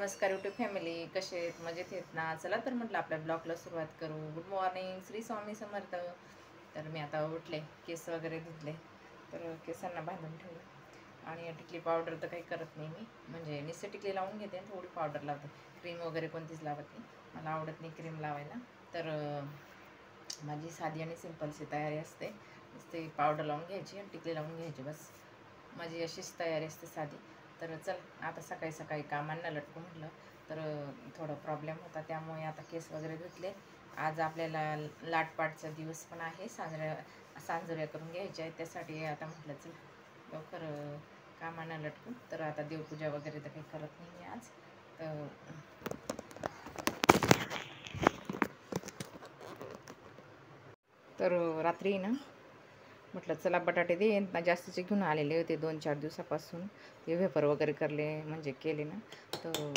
नमस्कार YouTube family, कसे आहेत? मजेत आहेत ना? चला तर म्हटलं आपल्या ब्लॉगला सुरुवात करू. Good morning, Shri Swami Samarth. तर मी आता उठले, केस वगैरे धुतले, तर केसांना बांधून ठेवले. आणि टिकली पावडर तर काही करत नाही मी, म्हणजे नुसते टिकली लावून घेते आणि थोडी पावडर लावते. क्रीम वगैरे कोणतीच लावत नाही, मला आवडत नाही क्रीम लावायला. तर माझी साधी आणि सिंपलची तयारी असते. नुसते पावडर लावून घ्यायची आणि टिकली लावून घ्यायची, बस. माझी अशीच तयारी असते साधी. तर चल आता सकाळी सकाळी कामांना लटकू म्हटलं, तर थोडा प्रॉब्लेम होता, त्यामुळे आता केस वगैरे धुतले. आज आपल्याला लाटपाटचा दिवस पण आहे, सांजोऱ्या करून घ्यायच्या आहेत, त्यासाठी आता म्हटलं चल लवकर कामांना लटकू. तर आता देवपूजा वगैरे तर काही करत नाही मी आज. तर रात्री ना म्हटलं चला बटाटे दे ना, जास्तीचे घेऊन आलेले होते 2-4 दिवसापासून. ते वेफर वगैरे म्हणजे केले ना, तर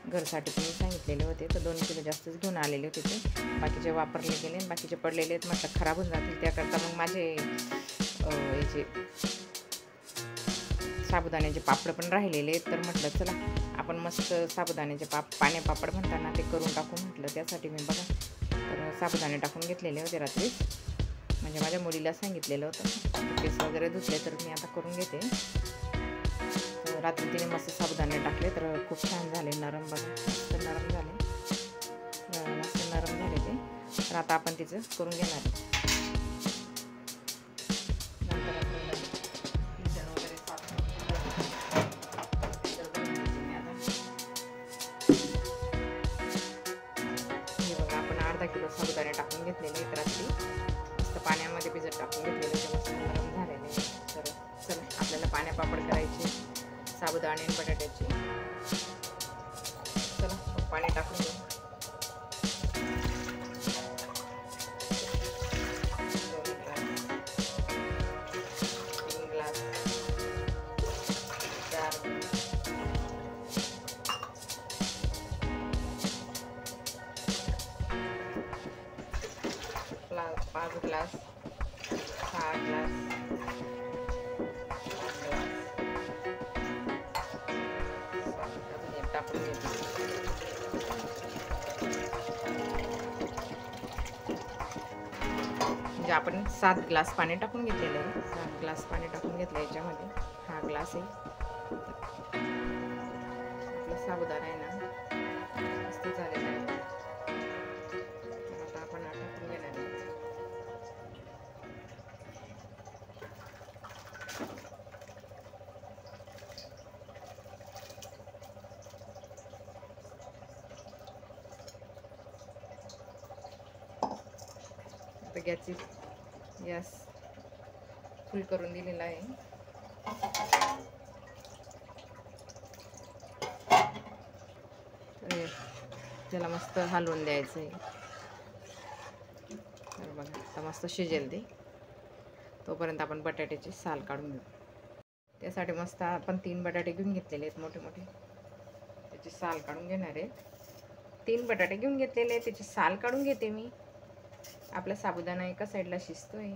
घरसाठी तुम्ही सांगितलेले होते, तर 2 किलो जास्तच घेऊन आलेले होते. ते बाकीचे वापरले गेले आणि बाकीचे पडलेले आहेत. म्हटलं खराब होऊन जातील, त्याकरता मग माझे याचे साबुदाण्याचे पापड पण राहिलेले आहेत. तर म्हटलं चला आपण मस्त साबुदाण्याचे पाण्यापापड म्हणताना ते करून टाकू म्हटलं. त्यासाठी मी बघा तर साबुदाणे टाकून घेतलेले होते रात्री, म्हणजे माझ्या मुलीला सांगितलेलं होतं. केस वगैरे धुतले, तर मी आता करून घेते. रात्री तिने मस्त साबुदाणे टाकले, तर खूप छान झाले, नरम बघा, मस्त नरम झाले, मस्त नरम झाले ते. तर आता आपण तिचं करून घेणार आहे. हे बघा, आपण अर्धा किलो साबुदाणे टाकून घेतलेले आहेत रात्री, मस्त पाण्यामध्ये भिजत टाकून घेतलेले, ते मस्त नरम झालेले. तर चला आपल्याला पाण्यापापड करायचे, साबुदाणे आणि बटाट्याचे. चला पाणी टाकून घेऊ. ग्लास 5 ग्लास 6 ग्लास टाकून घेते. म्हणजे आपण 7 ग्लास पाणी टाकून घेतलेलं आहे. 7 ग्लास पाणी टाकून घेतलं याच्यामध्ये. हा ग्लास आहे. आपला साबुदाणा आहे ना मस्त झालेला आहे. आता आपण टाकून घेणार आहे. आता गॅस फुल करून दिलेला आहे. त्याला मस्त हलवून द्यायचं आहे. तर बघा आता मस्त शिजेल ते, तोपर्यंत आपण बटाट्याची साल काढून घेऊ. त्यासाठी मस्त आपण 3 बटाटे घेऊन घेतलेले आहेत, मोठे मोठे. त्याची साल काढून घेणार आहे. 3 बटाटे घेऊन घेतलेले आहेत, त्याची साल काढून घेते मी. आपला साबुदाणा एका साईडला शिजतोय.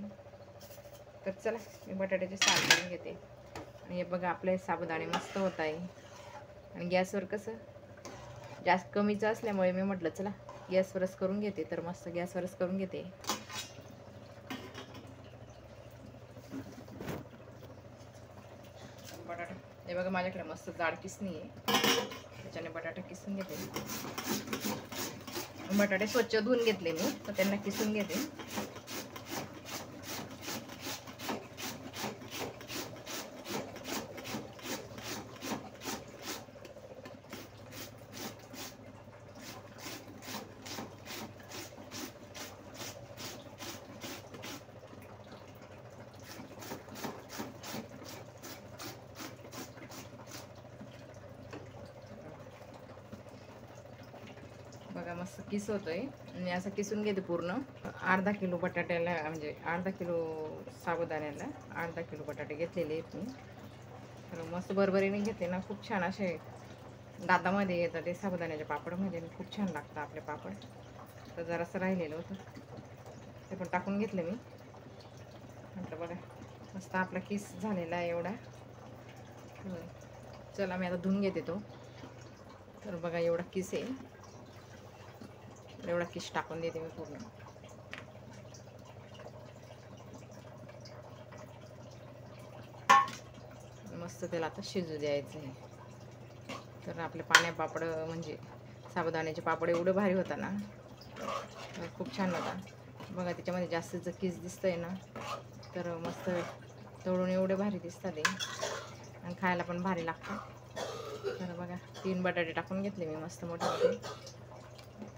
तर चला मी बटाट्याची साल काढून घेते. आणि हे बघा आपले साबुदाणे मस्त होत आहे. आणि गॅसवर कसं जास्त कमीचं असल्यामुळे मी म्हटलं चला गॅसवरच करून घेते, तर मस्त गॅसवरच करून घेते. बटाटा हे बघा माझ्याकडे मस्त जाड किसणी आहे, त्याच्याने बटाटा किसून घेते. बटाटे स्वच्छ धुवून घेतले मी, तर त्यांना किसून घेते. बघा मस्त किस होतोय. आणि असं किसून घेते पूर्ण. अर्धा किलो बटाट्याला, म्हणजे अर्धा किलो साबुदाण्याला अर्धा किलो बटाटे घेतलेले आहेत मी. तर मस्त बरबरीने घेतले ना, खूप छान असे दातामध्ये येतात ते साबुदाण्याच्या पापडमध्ये, खूप छान लागतं आपले पापड. तर जरासं राहिलेलं होतं, ते पण टाकून घेतलं मी. म्हटलं बघा मस्त आपला किस झालेला आहे एवढा. चला मी आता धुवून घेते तो. तर बघा एवढा किस आहे, एवढा किस टाकून देते मी पूर्ण. मस्त त्याला आता शिजू द्यायचं आहे. तर आपले पाण्या पापड म्हणजे साबुदाण्याचे पापड एवढं भारी होता ना, खूप छान होता. बघा त्याच्यामध्ये जास्तीचं किस दिसतंय ना, तर मस्त तळून एवढे भारी दिसतात ते आणि खायला पण भारी लागतं. तर बघा 3 बटाटे टाकून घेतले मी मस्त मोठे मोठे.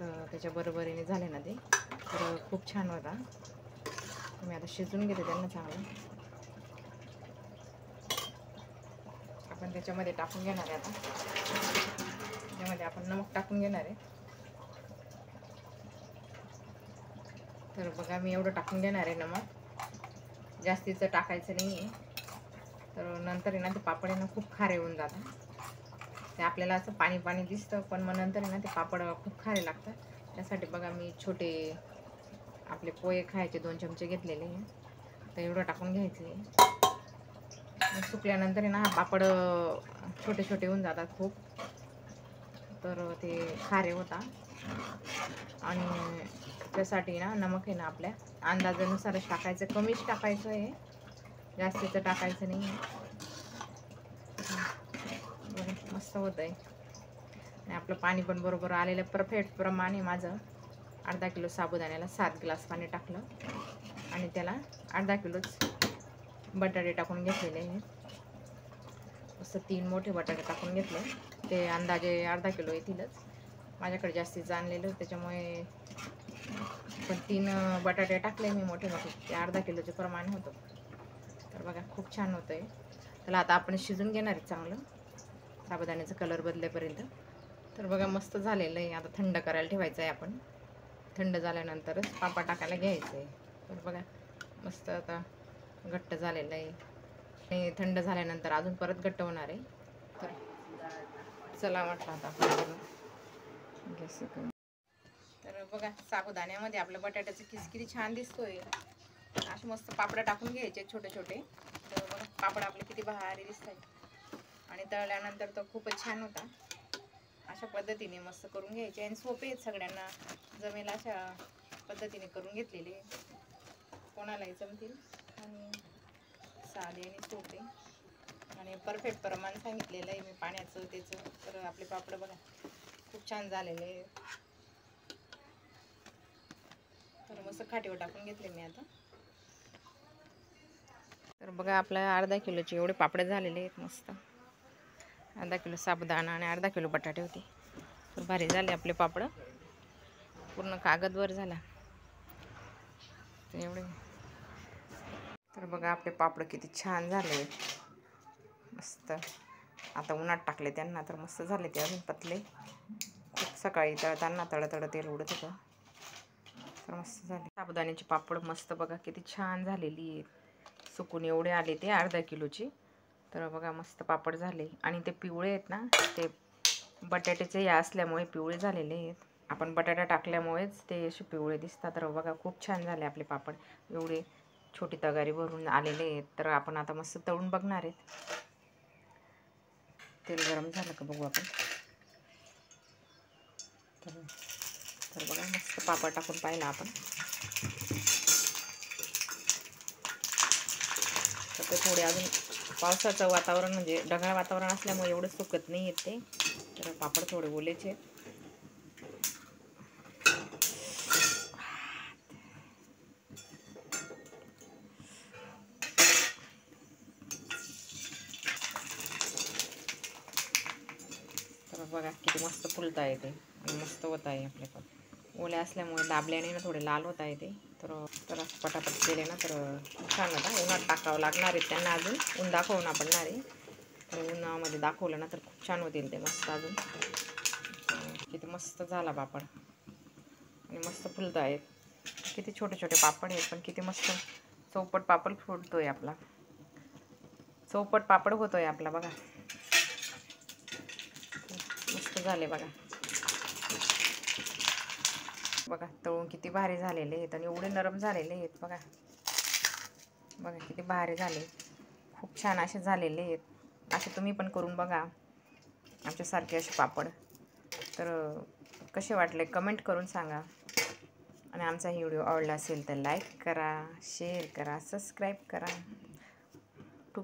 तर त्याच्या बरोबरीने झाले ना ते, तर खूप छान होता. मी आता शिजून घेते त्यांना चांगलं. आपण त्याच्यामध्ये टाकून घेणार आहे आता. त्याच्यामध्ये आपण नमक टाकून घेणार आहे. तर बघा मी एवढं टाकून घेणार आहे नमक, जास्तीचं टाकायचं नाही आहे. तर नंतर आहे ना ते पापड आहे ना खूप खारे होऊन जातात. ते आपल्याला असं पाणी पाणी दिसतं, पण मग नंतर आहे ना ते पापड खूप खारे लागतात. त्यासाठी बघा मी छोटे आपले पोहे खायचे 2 चमचे घेतलेले आहे. तर एवढं टाकून घ्यायचं आहे. सुकल्यानंतर आहे ना हा पापड छोटे छोटे होऊन जातात खूप, तर ते खारे होता. आणि त्यासाठी ना नमक आहे ना आपल्या अंदाजानुसारच टाकायचं, कमीच टाकायचं आहे, जास्तीचं टाकायचं नाही. मस्त होतं आहे. आणि आपलं पाणी पण बरोबर आलेलं परफेक्ट प्रमाणे. माझं अर्धा किलो साबुदाण्याला 7 ग्लास पाणी टाकलं आणि त्याला अर्धा किलोच बटाटे टाकून घेतलेले आहेत. असं 3 मोठे बटाटे टाकून घेतले. ते अंदाजे अर्धा किलो येतीलच, माझ्याकडे जास्तीचं आणलेलं त्याच्यामुळे. पण 3 बटाटे टाकले मी मोठे मोठे, ते अर्धा किलोचे प्रमाण होतं. तर बघा खूप छान होतं आहे. त्याला आता आपण शिजून घेणार आहे चांगलं, साबुदाण्याचा कलर बदलेपर्यंत. तर बघा मस्त झालेलं आहे. आता थंड करायला ठेवायचं आहे आपण. थंड झाल्यानंतरच पापड टाकायला घ्यायचं आहे. तर बघा मस्त आता घट्ट झालेलं आहे आणि थंड झाल्यानंतर अजून परत घट्ट होणार आहे. तर चला म्हटलं आता आपण गॅस करू. तर बघा साबुदाण्यामध्ये आपलं बटाट्याचं किस किती छान दिसतोय. असे मस्त पापड टाकून घ्यायचे छोटे छोटे. तर बघा पापड आपले किती भारी दिसतात आणि तळल्यानंतर तो खूपच छान होता. अशा पद्धतीने मस्त करून घ्यायचे आणि सोपे आहेत, सगळ्यांना जमेल अशा पद्धतीने करून घेतलेले. कोणालाही जमतील आणि साधे आणि सोपे आणि परफेक्ट प्रमाण सांगितलेलं आहे मी पाण्याचं त्याचं. तर आपले पापड बघा खूप छान झालेले. तर मस्त खाटीवर टाकून घेतले मी आता. तर बघा आपल्या अर्धा किलोचे एवढे पापड झालेले आहेत मस्त. अर्धा किलो साबुदाणा आणि अर्धा किलो बटाटे होते. तर भारी झाले आपले पापड, पूर्ण कागदवर झाला तर एवढे. तर बघा आपले पापड किती छान झाले मस्त. आता उन्हात टाकले त्यांना तर मस्त झाले ते, अजून पतले. खूप सकाळी तळताना तळतळ तेल उडत होतं. तर मस्त झाले साबुदाण्याचे पापड मस्त. बघा किती छान झालेली आहेत, सुकून एवढे आले ते अर्धा किलोचे. तर बघा मस्त पापड झाले आणि ते पिवळे आहेत ना, ते बटाट्याचे या असल्यामुळे पिवळे झालेले आहेत. आपण बटाटा टाकल्यामुळेच ते असे पिवळे दिसतात. तर बघा खूप छान झाले आपले पापड, एवढे छोटी तगारी भरून आलेले आहेत. तर आपण आता मस्त तळून बघणार आहेत. तेल गरम झालं का बघू आपण. तर बघा मस्त पापड टाकून पाहिला आपण. तर ते थोडे अजून पावसाचं वातावरण म्हणजे ढगाळ वातावरण असल्यामुळे एवढं सुकत नाही आहेत ते. तर पापड थोडे ओलेचे. तर बघा किती मस्त फुलता येते आणि मस्त होत आहे आपले पण. ओले असल्यामुळे दाबल्याने ना थोडे लाल होत आहे ते. तर पटापट केले ना तर छान होता. उन्हात टाकावं लागणार आहे त्यांना, अजून ऊन दाखवून आपण आहे. तर उन्हामध्ये दाखवलं ना तर खूप छान होतील ते मस्त. अजून किती मस्त झाला पापड आणि मस्त फुलत आहेत. किती छोटे छोटे पापड आहेत पण किती मस्त चौपट पापड फुलतोय आपला, चौपट पापड होतोय आपला. बघा मस्त झाले बघा. बघा तळून किती भारी झालेले आहेत आणि एवढे नरम झालेले आहेत. बघा बघा किती भारी झाले, खूप छान असे झालेले आहेत. असे तुम्ही पण करून बघा आमच्यासारखे असे पापड. तर कसे वाटले कमेंट करून सांगा. आणि आमचा ही व्हिडिओ आवडला असेल तर लाईक करा, शेअर करा, सबस्क्राईब करा.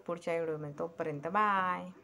पुढच्या व्हिडिओमध्ये तोपर्यंत बाय.